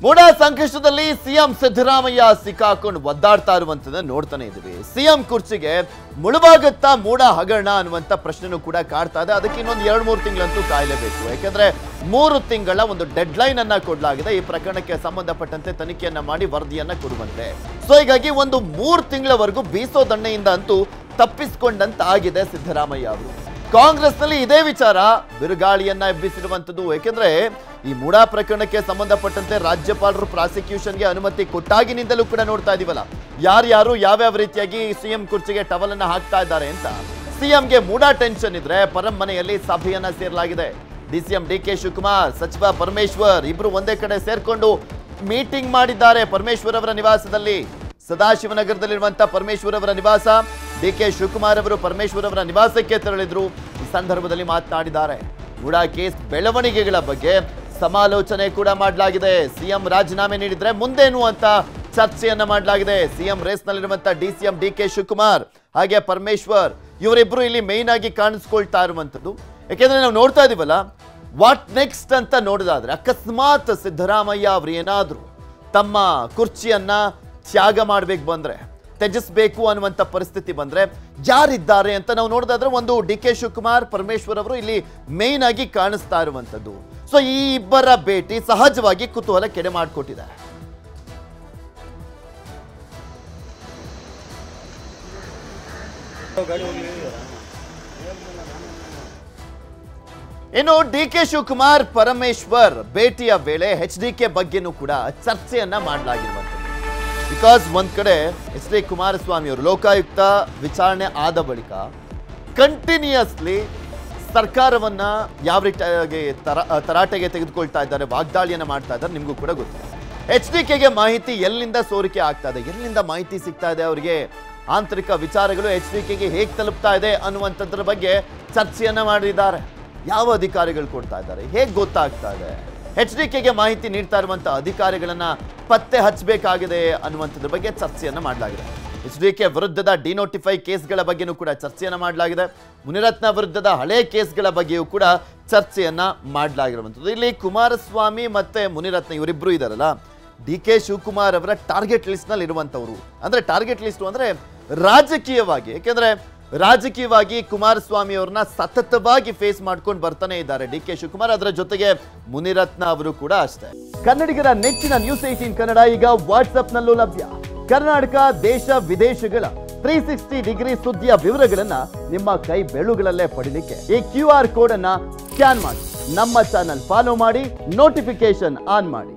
ಮೂಡ ಸಂಕಷ್ಟದಲ್ಲಿ ಸಿಎಂ ಸಿದ್ದರಾಮಯ್ಯ ಸಿಕ್ಕಾಕೊಂಡು ಒದ್ದಾಡ್ತಾ ಇರುವಂತದನ್ನ ನೋಡ್ತಾನೆ ಇದ್ದೀವಿ. ಸಿಎಂ ಕುರ್ಚಿಗೆ ಮುಳುಬಾಗುತ್ತಾ ಮೂಡ ಹಗರಣ ಅನ್ನುವಂತ ಪ್ರಶ್ನೆನೂ ಕೂಡ ಕಾಡ್ತಾ ಇದೆ. ಅದಕ್ಕೆ ಇನ್ನೊಂದು 2-3 ತಿಂಗಳಂತೂ ಕಾಯಲೇಬೇಕು. ಯಾಕಂದ್ರೆ 3 ತಿಂಗಳ ಒಂದು ಡೆಡ್ ಲೈನ್ ಅನ್ನ ಕೊಡಲಾಗಿದೆ ಈ ಪ್ರಕರಣಕ್ಕೆ ಸಂಬಂಧಪಟ್ಟಂತೆ ತನಿಖೆಯನ್ನ ಮಾಡಿ ವರದಿಯನ್ನ ಕೊಡುವಂತೆ. ಸೊ ಹೀಗಾಗಿ ಒಂದು 3 ತಿಂಗಳವರೆಗೂ ಬೀಸೋ ದಂಡೆಯಿಂದ ಅಂತೂ ತಪ್ಪಿಸಿಕೊಂಡಂತ ಆಗಿದೆ ಸಿದ್ದರಾಮಯ್ಯ ಅವರು. ಕಾಂಗ್ರೆಸ್ನಲ್ಲಿ ಇದೇ ವಿಚಾರ ಬಿರುಗಾಳಿಯನ್ನ ಎಬ್ಬಿಸಿರುವಂತದ್ದು. ಯಾಕೆಂದ್ರೆ ಈ ಮೂಡಾ ಪ್ರಕರಣಕ್ಕೆ ಸಂಬಂಧಪಟ್ಟಂತೆ ರಾಜ್ಯಪಾಲರು ಪ್ರಾಸಿಕ್ಯೂಷನ್ಗೆ ಅನುಮತಿ ಕೊಟ್ಟಾಗಿನಿಂದಲೂ ಕೂಡ ನೋಡ್ತಾ ಇದೀವಲ್ಲ, ಯಾರ್ಯಾರು ಯಾವ್ಯಾವ ರೀತಿಯಾಗಿ ಸಿಎಂ ಕುರ್ಚಿಗೆ ಟವಲ್ ಅನ್ನ ಹಾಕ್ತಾ ಇದ್ದಾರೆ ಅಂತ. ಸಿಎಂಗೆ ಮೂಡಾ ಟೆನ್ಷನ್ ಇದ್ರೆ ಪರಂ ಮನೆಯಲ್ಲಿ ಸಭೆಯನ್ನ ಸೇರಲಾಗಿದೆ. ಡಿಸಿಎಂ ಡಿಕೆ ಶಿವಕುಮಾರ್, ಸಚಿವ ಪರಮೇಶ್ವರ್ ಇಬ್ರು ಒಂದೇ ಕಡೆ ಸೇರ್ಕೊಂಡು ಮೀಟಿಂಗ್ ಮಾಡಿದ್ದಾರೆ ಪರಮೇಶ್ವರ್ ಅವರ ನಿವಾಸದಲ್ಲಿ. ಸದಾಶಿವನಗರದಲ್ಲಿರುವಂತಹ ಪರಮೇಶ್ವರ್ ಅವರ ನಿವಾಸ, ಡಿಕೆ ಶಿವಕುಮಾರ್ ಅವರು ಪರಮೇಶ್ವರ್ ಅವರ ನಿವಾಸಕ್ಕೆ ತೆರಳಿದ್ರು. ಈ ಸಂದರ್ಭದಲ್ಲಿ ಮಾತನಾಡಿದ್ದಾರೆ. ಮೂಡಾ ಕೇಸ್ ಬೆಳವಣಿಗೆಗಳ ಬಗ್ಗೆ ಸಮಾಲೋಚನೆ ಕೂಡ ಮಾಡಲಾಗಿದೆ. ಸಿಎಂ ರಾಜೀನಾಮೆ ನೀಡಿದ್ರೆ ಮುಂದೇನು ಅಂತ ಚರ್ಚೆಯನ್ನ ಮಾಡಲಾಗಿದೆ. ಸಿಎಂ ರೇಸ್ ನಲ್ಲಿರುವಂತಹ ಡಿಸಿಎಂ ಡಿಕೆ ಶಿವಕುಮಾರ್ ಹಾಗೆ ಪರಮೇಶ್ವರ್ ಇವರಿಬ್ರು ಇಲ್ಲಿ ಮೇನ್ ಆಗಿ ಕಾಣಿಸ್ಕೊಳ್ತಾ ಇರುವಂತದ್ದು. ಯಾಕೆಂದ್ರೆ ನಾವು ನೋಡ್ತಾ ಇದೀವಲ್ಲ, ವಾಟ್ ನೆಕ್ಸ್ಟ್ ಅಂತ ನೋಡಿದಾದ್ರೆ ಅಕಸ್ಮಾತ್ ಸಿದ್ದರಾಮಯ್ಯ ಅವರು ಏನಾದ್ರು ತಮ್ಮ ಕುರ್ಚಿಯನ್ನ ತ್ಯಾಗ ಮಾಡ್ಬೇಕು ಬಂದ್ರೆ, ತ್ಯಜಿಸಬೇಕು ಅನ್ನುವಂಥ ಪರಿಸ್ಥಿತಿ ಬಂದ್ರೆ ಯಾರಿದ್ದಾರೆ ಅಂತ ನಾವು ನೋಡೋದಾದ್ರೆ ಒಂದು ಡಿಕೆ ಶಿವಕುಮಾರ್, ಪರಮೇಶ್ವರ್ ಅವರು ಇಲ್ಲಿ ಮೇನ್ ಆಗಿ ಕಾಣಿಸ್ತಾ ಇರುವಂತದ್ದು. ಸೊ ಈ ಇಬ್ಬರ ಭೇಟಿ ಸಹಜವಾಗಿ ಕುತೂಹಲ ಕೆಡೆ ಮಾಡಿಕೊಟ್ಟಿದೆ. ಇನ್ನು ಡಿಕೆ ಶಿವಕುಮಾರ್ ಪರಮೇಶ್ವರ್ ಭೇಟಿಯ ವೇಳೆ HDK ಬಗ್ಗೆನೂ ಕೂಡ ಚರ್ಚೆಯನ್ನ ಮಾಡಲಾಗಿರುವಂಥದ್ದು. ಬಿಕಾಸ್ ಒಂದ್ ಕಡೆ ಎಚ್ ಡಿ ಕುಮಾರಸ್ವಾಮಿ ಅವರು ಲೋಕಾಯುಕ್ತ ವಿಚಾರಣೆ ಆದ ಬಳಿಕ ಕಂಟಿನ್ಯೂಸ್ಲಿ ಸರ್ಕಾರವನ್ನ ಯಾವ ರೀತಿಯಾಗಿ ತರಾಟೆಗೆ ತೆಗೆದುಕೊಳ್ತಾ ಇದ್ದಾರೆ, ವಾಗ್ದಾಳಿಯನ್ನ ಮಾಡ್ತಾ ಇದ್ದಾರೆ, ನಿಮಗೂ ಕೂಡ ಗೊತ್ತಿದೆ. HDKಗೆ ಮಾಹಿತಿ ಎಲ್ಲಿಂದ ಸೋರಿಕೆ ಆಗ್ತಾ ಇದೆ, ಎಲ್ಲಿಂದ ಮಾಹಿತಿ ಸಿಗ್ತಾ ಇದೆ, ಅವರಿಗೆ ಆಂತರಿಕ ವಿಚಾರಗಳು HDKಗೆ ಹೇಗೆ ತಲುಪ್ತಾ ಇದೆ ಅನ್ನುವಂಥದ್ರ ಬಗ್ಗೆ ಚರ್ಚೆಯನ್ನ ಮಾಡಿದ್ದಾರೆ. ಯಾವ ಅಧಿಕಾರಿಗಳು ಕೊಡ್ತಾ ಇದ್ದಾರೆ, ಹೇಗೆ ಗೊತ್ತಾಗ್ತಾ ಇದೆ, HDKಗೆ ಮಾಹಿತಿ ನೀಡ್ತಾ ಇರುವಂತಹ ಅಧಿಕಾರಿಗಳನ್ನ ಪತ್ತೆ ಹಚ್ಚಬೇಕಾಗಿದೆ ಅನ್ನುವಂಥದ್ರ ಬಗ್ಗೆ ಚರ್ಚೆಯನ್ನ ಮಾಡಲಾಗಿದೆ. HDK ವಿರುದ್ಧದ ಡಿನೋಟಿಫೈ ಕೇಸ್ಗಳ ಬಗ್ಗೆನೂ ಕೂಡ ಚರ್ಚೆಯನ್ನ ಮಾಡಲಾಗಿದೆ. ಮುನಿರತ್ನ ವಿರುದ್ಧದ ಹಳೆ ಕೇಸ್ಗಳ ಬಗ್ಗೆಯೂ ಕೂಡ ಚರ್ಚೆಯನ್ನ ಮಾಡಲಾಗಿರುವಂಥದ್ದು. ಇಲ್ಲಿ ಕುಮಾರಸ್ವಾಮಿ ಮತ್ತೆ ಮುನಿರತ್ನ ಇವರಿಬ್ರು ಇದಾರಲ್ಲ, DK ಶಿವಕುಮಾರ್ ಅವರ ಟಾರ್ಗೆಟ್ ಲಿಸ್ಟ್ ನಲ್ಲಿ ಇರುವಂತವ್ರು. ಅಂದ್ರೆ ಟಾರ್ಗೆಟ್ ಲಿಸ್ಟ್ ಅಂದ್ರೆ ರಾಜಕೀಯವಾಗಿ, ಯಾಕೆಂದ್ರೆ ರಾಜಕೀಯವಾಗಿ ಕುಮಾರಸ್ವಾಮಿ ಅವ್ರನ್ನ ಸತತವಾಗಿ ಫೇಸ್ ಮಾಡ್ಕೊಂಡು ಬರ್ತಾನೆ ಇದ್ದಾರೆ DK ಶಿವಕುಮಾರ್. ಅದರ ಜೊತೆಗೆ ಮುನಿರತ್ನ ಅವರು ಕೂಡ ಅಷ್ಟೇ. ಕನ್ನಡಿಗರ ನೆಚ್ಚಿನ ನ್ಯೂಸ್ 18 ಕನ್ನಡ ಈಗ ವಾಟ್ಸ್ಆಪ್ ನಲ್ಲೂ ಲಭ್ಯ. ಕರ್ನಾಟಕ, ದೇಶ ವಿದೇಶಗಳ 360 ಡಿಗ್ರಿ ಸುದ್ದಿಯ ವಿವರಗಳನ್ನ ನಿಮ್ಮ ಕೈ ಬೆರಳುಗಳಲ್ಲೇ ಪಡಿಲಿಕ್ಕೆ ಈ QR ಕೋಡ್ ಅನ್ನ ಸ್ಕ್ಯಾನ್ ಮಾಡಿ ನಮ್ಮ ಚಾನಲ್ ಫಾಲೋ ಮಾಡಿ, ನೋಟಿಫಿಕೇಶನ್ ಆನ್ ಮಾಡಿ.